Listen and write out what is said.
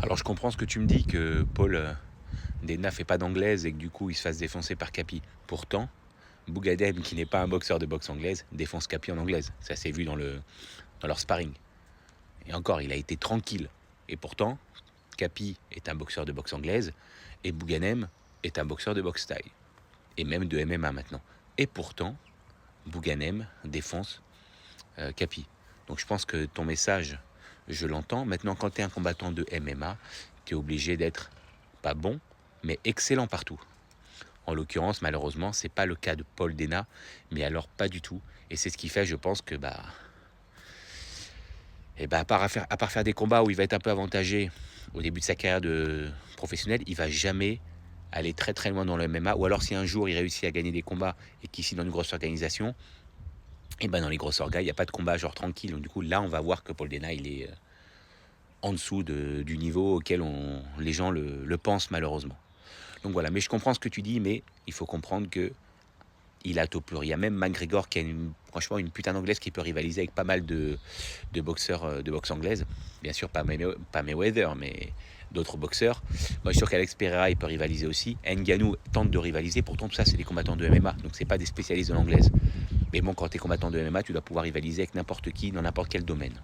Alors je comprends ce que tu me dis, que Paul Dena fait pas d'anglaise et que du coup il se fasse défoncer par Capi. Pourtant, Bougadem, qui n'est pas un boxeur de boxe anglaise, défonce Capi en anglaise. Ça s'est vu dans leur sparring. Et encore, il a été tranquille. Et pourtant, Capi est un boxeur de boxe anglaise et Bouganem est un boxeur de boxe thaï. Et même de MMA maintenant. Et pourtant, Bouganem défonce Capi. Donc je pense que ton message, je l'entends. Maintenant, quand tu es un combattant de MMA, tu es obligé d'être pas bon, mais excellent partout. En l'occurrence, malheureusement, c'est pas le cas de Paul Dena, mais alors pas du tout. Et c'est ce qui fait, je pense que à part faire des combats où il va être un peu avantagé au début de sa carrière de professionnel, il va jamais aller très très loin dans le MMA. Ou alors si un jour il réussit à gagner des combats et qu'il signe dans une grosse organisation, et ben dans les grosses orgas, il n'y a pas de combat genre tranquille. Donc du coup, là, on va voir que Paul Dena, il est en dessous du niveau auquel les gens le pensent malheureusement. Donc voilà, mais je comprends ce que tu dis, mais il faut comprendre que il a Topuria. Il y a même McGregor qui a franchement une putain d'anglaise qui peut rivaliser avec pas mal de boxeurs de boxe anglaise. Bien sûr, pas Mayweather, mais d'autres boxeurs. Moi, je suis sûr qu'Alex Pereira, il peut rivaliser aussi. Ngannou tente de rivaliser. Pourtant, tout ça, c'est des combattants de MMA. Donc, c'est pas des spécialistes de l'anglaise. Mais bon, quand tu es combattant de MMA, tu dois pouvoir rivaliser avec n'importe qui, dans n'importe quel domaine.